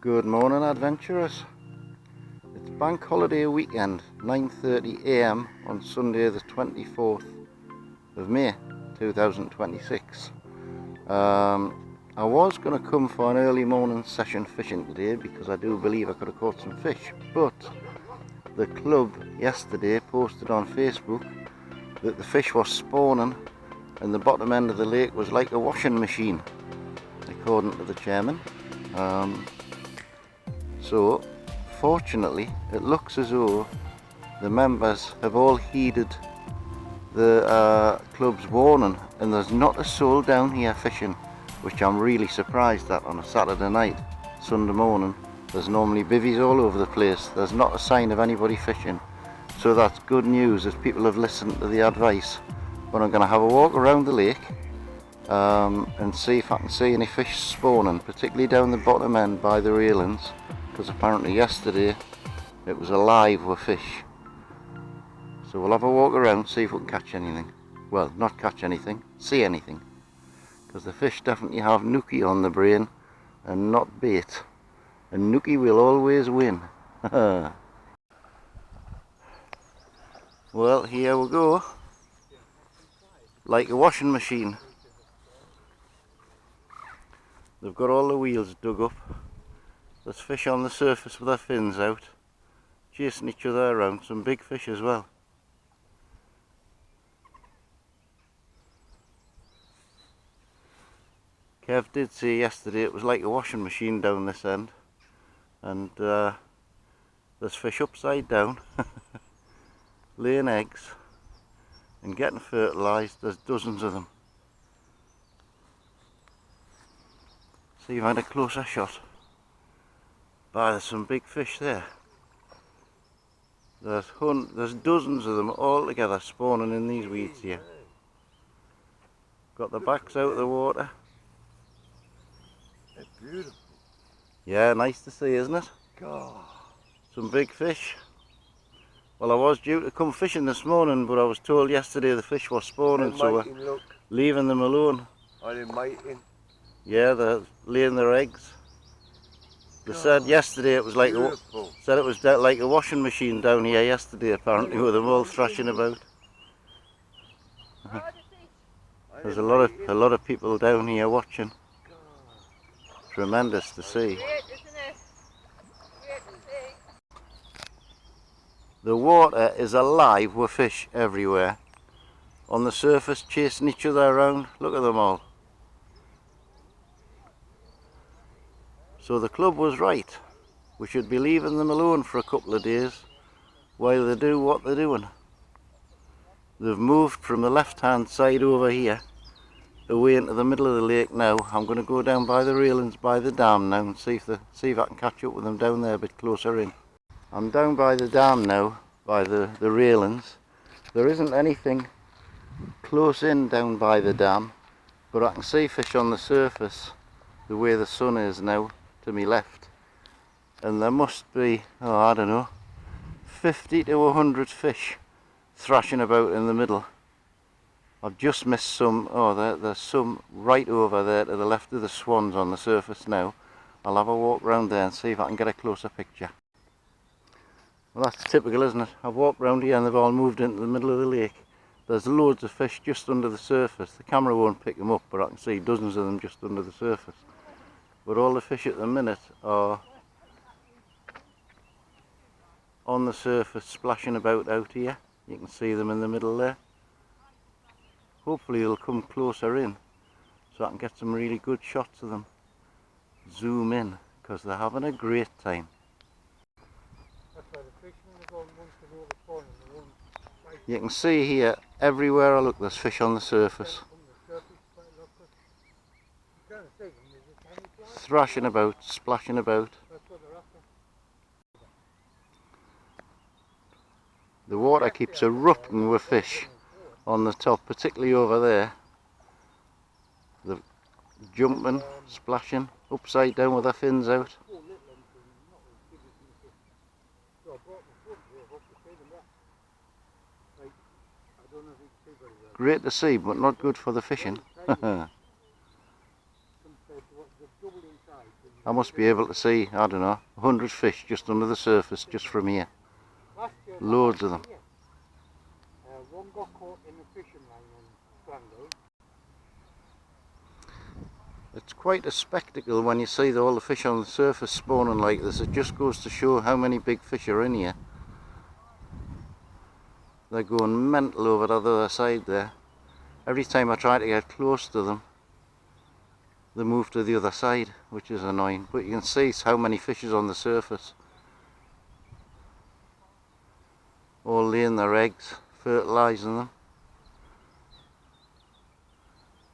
Good morning, adventurers. It's bank holiday weekend, 9:30 AM on Sunday the 24th of May 2026. I was going to come for an early morning session fishing today because I do believe I could have caught some fish, but the club yesterday posted on Facebook that the fish was spawning and the bottom end of the lake was like a washing machine, according to the chairman. So fortunately it looks as though the members have all heeded the club's warning and there's not a soul down here fishing, which I'm really surprised at on a Saturday night. Sunday morning there's normally bivvies all over the place. There's not a sign of anybody fishing, so that's good news as people have listened to the advice. But I'm going to have a walk around the lake and see if I can see any fish spawning, particularly down the bottom end by the railings, because apparently yesterday it was alive with fish. So we'll have a walk around, see if we can catch anything. Well, not catch anything, see anything, because the fish definitely have nookie on the brain and not bait, and nookie will always win. Well, here we go, like a washing machine. They've got all the wheels dug up. There's fish on the surface with their fins out, chasing each other around, some big fish as well. Kev did say yesterday it was like a washing machine down this end, and there's fish upside down, laying eggs and getting fertilised. There's dozens of them. See if I had a closer shot. But there's some big fish there. There's dozens of them all together spawning in these weeds here. Got the backs out of the water. They're beautiful. Yeah, nice to see, isn't it? God. Some big fish. Well, I was due to come fishing this morning, but I was told yesterday the fish were spawning, so we're leaving them alone. Are they mating? Yeah, they're laying their eggs. They said yesterday it was like like a washing machine down here yesterday, apparently, with them all thrashing about. There's a lot of people down here watching. Tremendous to see. The water is alive with fish everywhere. On the surface, chasing each other around. Look at them all. So the club was right. We should be leaving them alone for a couple of days while they do what they're doing. They've moved from the left-hand side over here away into the middle of the lake now. I'm going to go down by the railings by the dam now and see if I can catch up with them down there a bit closer in. I'm down by the dam now, by the railings. There isn't anything close in down by the dam, but I can see fish on the surface the way the sun is now to my left. And there must be, oh, I don't know, 50 to 100 fish thrashing about in the middle. I've just missed some. Oh, there's some right over there to the left of the swans on the surface now. I'll have a walk round there and see if I can get a closer picture. Well, that's typical, isn't it? I've walked round here and they've all moved into the middle of the lake. There's loads of fish just under the surface. The camera won't pick them up, but I can see dozens of them just under the surface. But all the fish at the minute are on the surface, splashing about out here. You can see them in the middle there. Hopefully they'll come closer in so I can get some really good shots of them. Zoom in, because they're having a great time. You can see here, everywhere I look there's fish on the surface. Thrashing about, splashing about. The water keeps erupting with fish on the top, particularly over there. They're jumping, splashing, upside down with their fins out. Great to see, but not good for the fishing. I must be able to see, I don't know, 100 fish just under the surface, just from here. Loads of them. One got caught in the fishing line and strangled. It's quite a spectacle when you see all the fish on the surface spawning like this. It just goes to show how many big fish are in here. They're going mental over the other side there. Every time I try to get close to them, they move to the other side, which is annoying. But you can see how many fish is on the surface. All laying their eggs, fertilising them.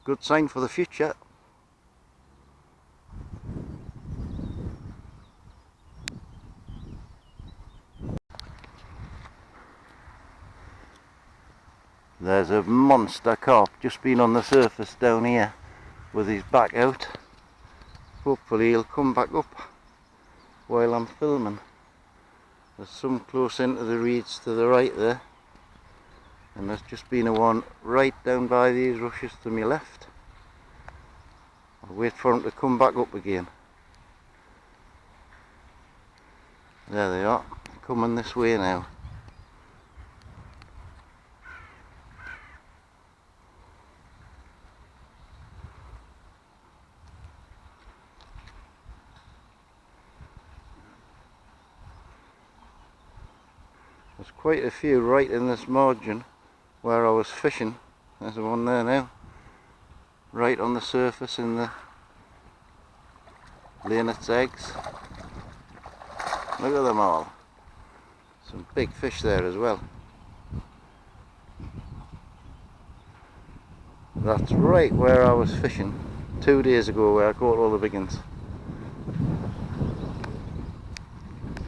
Good sign for the future. There's a monster carp just been on the surface down here with his back out. Hopefully he'll come back up while I'm filming. There's some close into the reeds to the right there, and there's just been a one right down by these rushes to my left. I'll wait for him to come back up again. There they are, coming this way now. There's quite a few right in this margin where I was fishing. There's one there now, right on the surface in the laying its eggs. Look at them all. Some big fish there as well. That's right where I was fishing 2 days ago, where I caught all the big ones.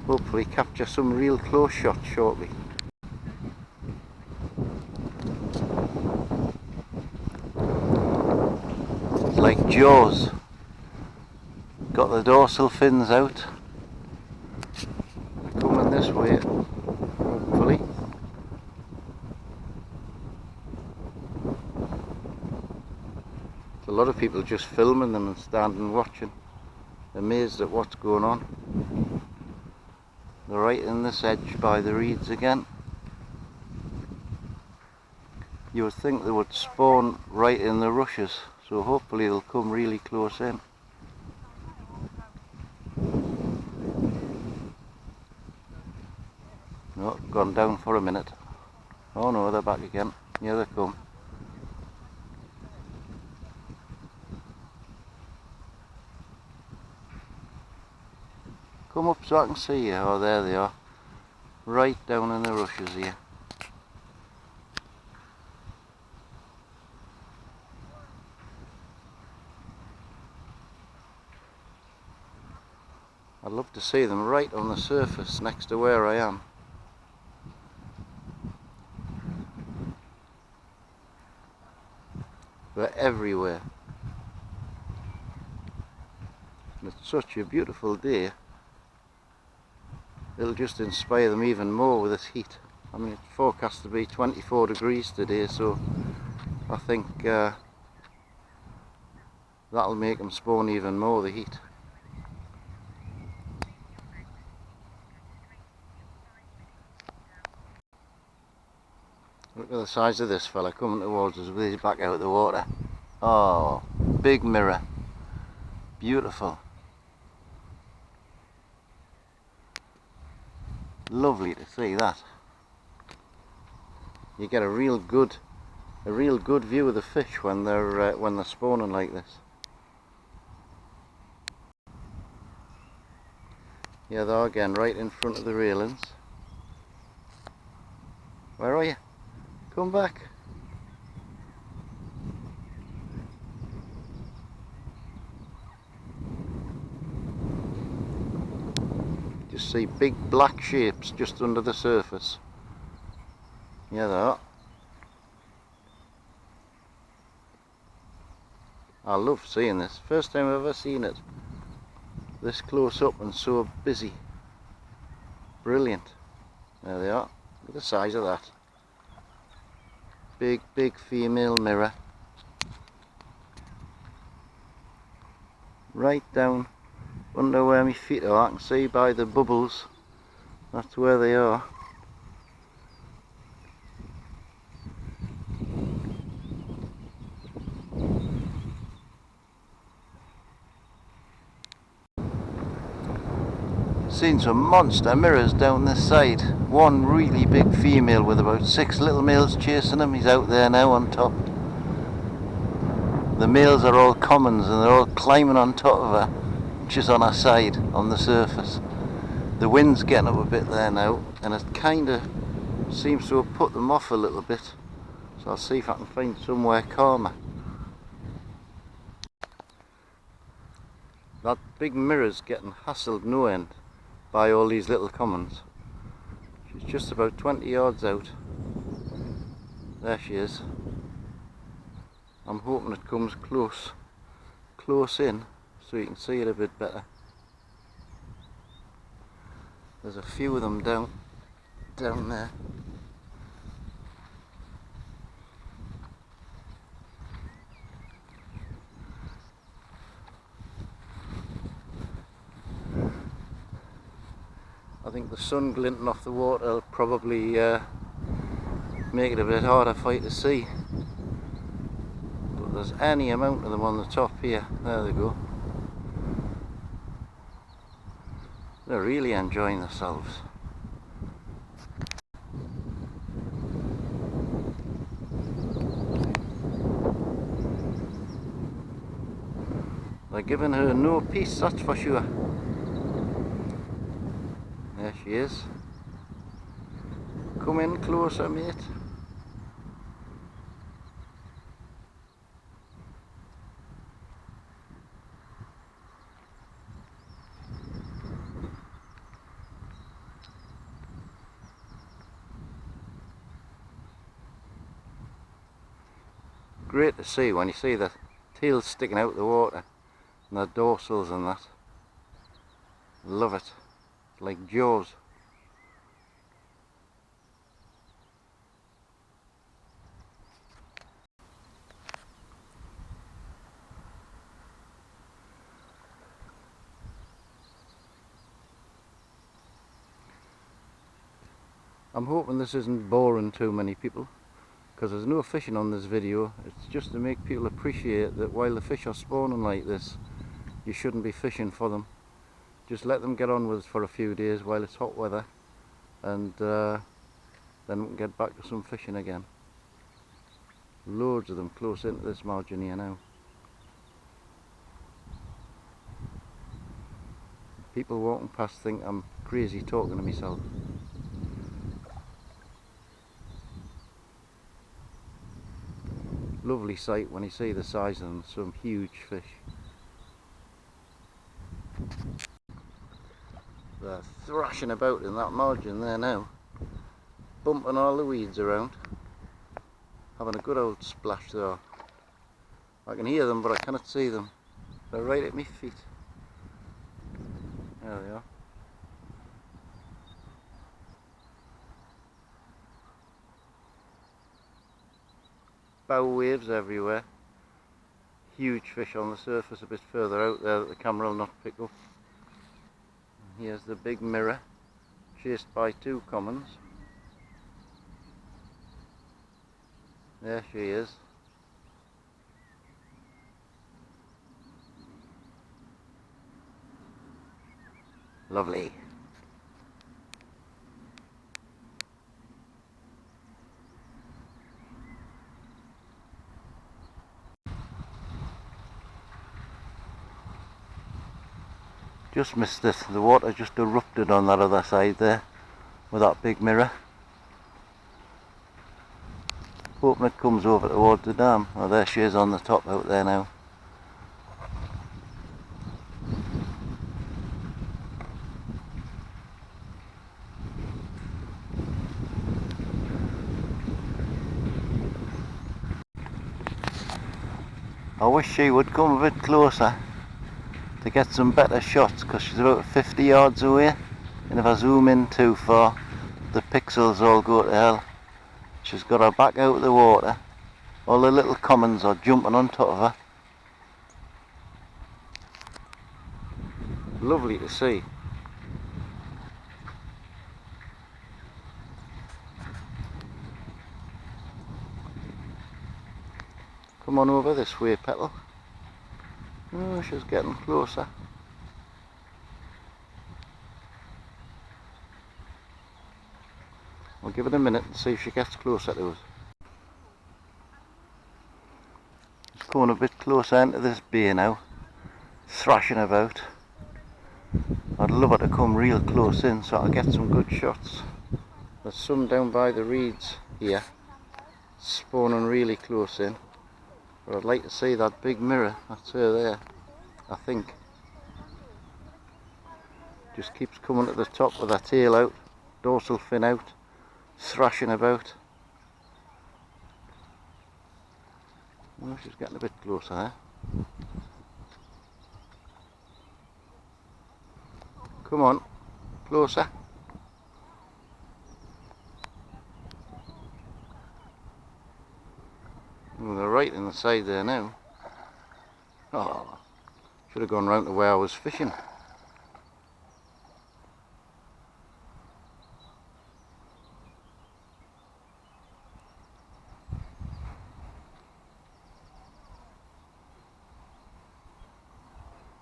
Hopefully capture some real close shots shortly. It's like Jaws. Got the dorsal fins out. They're coming this way, hopefully. There's a lot of people just filming them and standing watching, amazed at what's going on. They're right in this edge by the reeds again. You would think they would spawn right in the rushes, so hopefully they'll come really close in. No, gone down for a minute. Oh no, they're back again. Here they come. Come up so I can see you. Oh, there they are. Right down in the rushes here. I'd love to see them right on the surface next to where I am. They're everywhere. And it's such a beautiful day. It'll just inspire them even more with this heat. I mean, it's forecast to be 24 degrees today, so I think that'll make them spawn even more, the heat. Look at the size of this fella coming towards us with his back out of the water. Oh, big mirror. Beautiful. Lovely to see that. You get a real good view of the fish when they're spawning like this. Yeah, they are again right in front of the railings. Where are you? Come back. Just see big black shapes just under the surface. Yeah, they are. I love seeing this. First time I've ever seen it this close up and so busy. Brilliant. There they are. Look at the size of that. Big female mirror. Right down Wonder where my feet are. I can see by the bubbles. That's where they are. Seen some monster mirrors down this side. One really big female with about 6 little males chasing him. He's out there now on top. The males are all commons and they're all climbing on top of her. She's on her side, on the surface. The wind's getting up a bit there now, and it kind of seems to have put them off a little bit. So I'll see if I can find somewhere calmer. That big mirror's getting hassled no end by all these little commons. She's just about 20 yards out. There she is. I'm hoping it comes close in so you can see it a bit better. There's a few of them down there. I think the sun glinting off the water will probably make it a bit harder for you to see. But there's any amount of them on the top here. There they go. They're really enjoying themselves. They're giving her no peace, that's for sure. There she is. Come in closer, mate. Great to see when you see the tails sticking out the water and the dorsals and that. Love it. It's like jaws. I'm hoping this isn't boring too many people, because there's no fishing on this video. It's just to make people appreciate that while the fish are spawning like this, you shouldn't be fishing for them. Just let them get on with it for a few days while it's hot weather, and then we can get back to some fishing again. Loads of them close into this margin here now. People walking past think I'm crazy talking to myself. Lovely sight when you see the size of them, some huge fish. They're thrashing about in that margin there now, bumping all the weeds around, having a good old splash there. I can hear them but I cannot see them. They're right at my feet. There they are. Bow waves everywhere. Huge fish on the surface a bit further out there that the camera will not pick up. And here's the big mirror, chased by 2 commons. There she is. Lovely. Just missed it. The water just erupted on that other side there with that big mirror. Hoping it comes over towards the dam. Oh, there she is on the top out there now. I wish she would come a bit closer to get some better shots, because she's about 50 yards away, and if I zoom in too far the pixels all go to hell. She's got her back out of the water, all the little commons are jumping on top of her. lovely to see. Come on over this way, Petal. Oh, she's getting closer. I'll give it a minute and see if she gets closer to us. It's going a bit closer into this bay now, thrashing about. I'd love her to come real close in so I get some good shots. There's some down by the reeds here, spawning really close in. But I'd like to see that big mirror. That's her there, I think. Just keeps coming to the top with her tail out, dorsal fin out, thrashing about. Oh, she's getting a bit closer there. Come on, closer. Oh, they're right in the side there now. Oh, should have gone round to where I was fishing.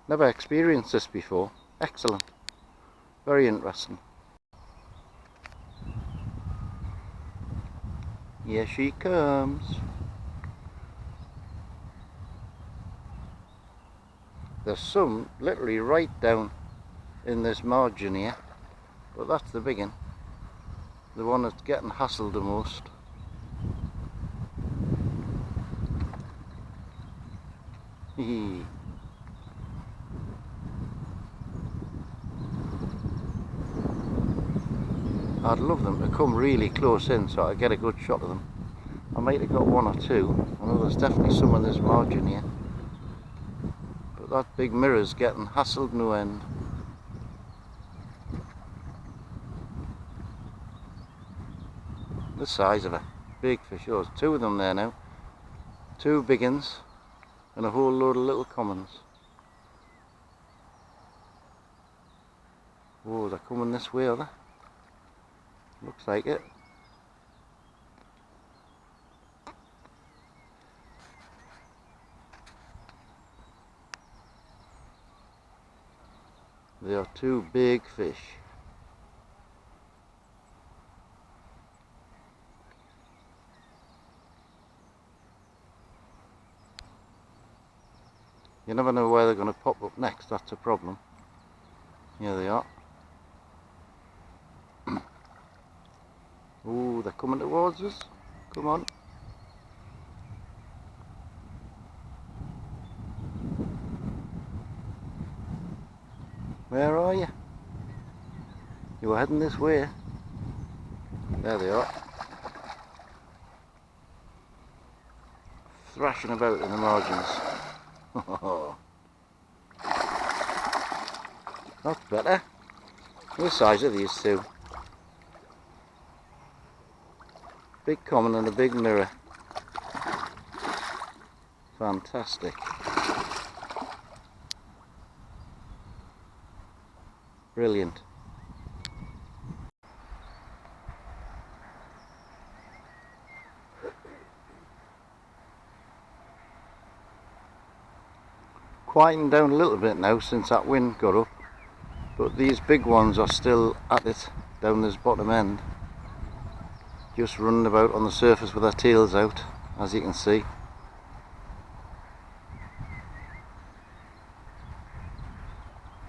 Never experienced this before. Excellent. Very interesting. Here she comes. There's some literally right down in this margin here, but that's the big one. The one that's getting hassled the most. Hee. I'd love them to come really close in so I get a good shot of them. I might have got one or two. I know there's definitely some on this margin here. But that big mirror's getting hassled no end. The size of a big fish. Oh, there's two of them there now. Two big uns and a whole load of little commons. Oh, they're coming this way, are they? Looks like it. They are two big fish. You never know where they're going to pop up next, that's a problem. Here they are. Oh, they're coming towards us. Come on. Where are you? You were heading this way. There they are. Thrashing about in the margins. That's better. What size are these two? Big common and a big mirror. Fantastic. Brilliant. Quieting down a little bit now since that wind got up, but these big ones are still at it down this bottom end, just running about on the surface with their tails out, as you can see.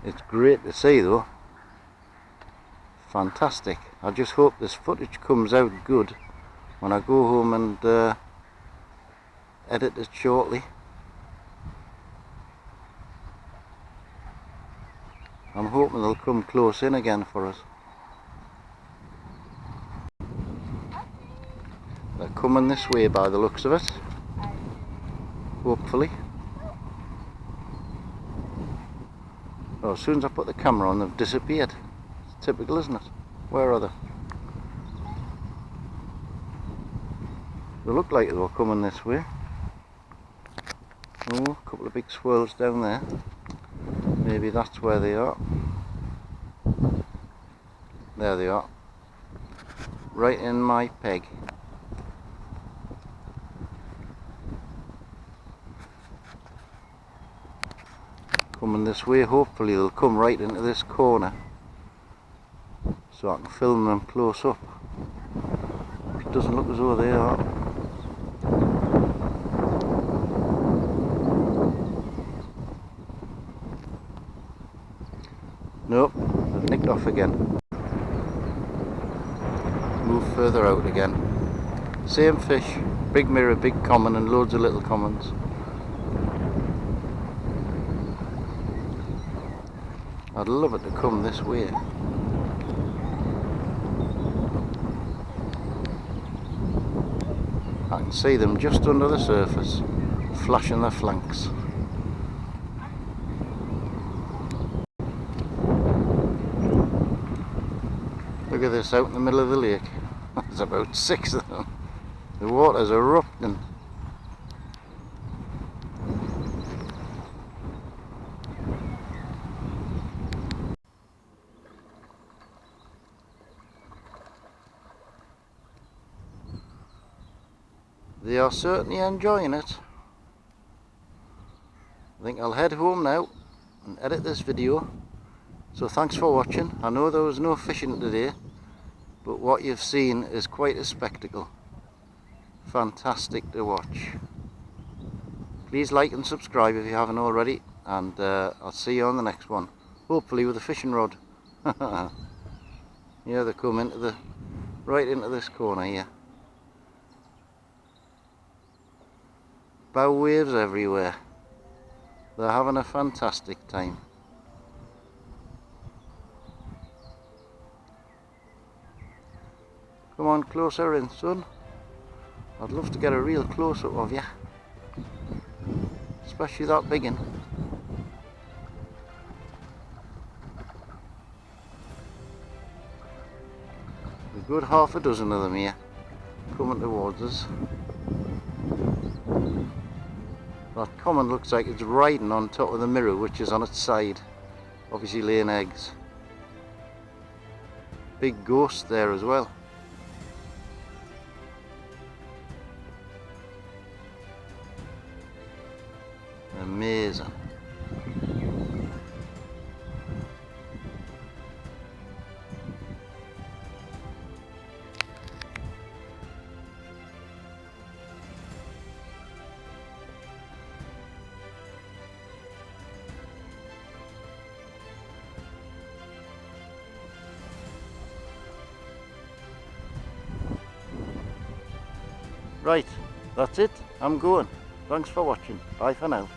It's great to see though. Fantastic. I just hope this footage comes out good when I go home and edit it shortly. I'm hoping they'll come close in again for us. They're coming this way by the looks of it. Hopefully. Oh, as soon as I put the camera on, they've disappeared. It's typical, isn't it? Where are they? They look like they were coming this way. Oh, a couple of big swirls down there. Maybe that's where they are. There they are. Right in my peg. Coming this way, hopefully they'll come right into this corner so I can film them close up. It doesn't look as though they are. Nope, they've nicked off again. Move further out again. Same fish, big mirror, big common and loads of little commons. I'd love it to come this way. I can see them just under the surface, flashing their flanks. Look at this out in the middle of the lake. There's about 6 of them. The water's erupting. They are certainly enjoying it. I think I'll head home now and edit this video. So thanks for watching. I know there was no fishing today, but what you've seen is quite a spectacle. Fantastic to watch. Please like and subscribe if you haven't already, and I'll see you on the next one. Hopefully with a fishing rod. Yeah, they come into right into this corner here. Bow waves everywhere. They're having a fantastic time. Come on, closer in, son. I'd love to get a real close-up of you. Especially that big one. A good half a dozen of them here, coming towards us. That common looks like it's riding on top of the mirror, which is on its side, obviously laying eggs. Big ghost there as well. Amazing. Right, that's it. I'm going. Thanks for watching. Bye for now.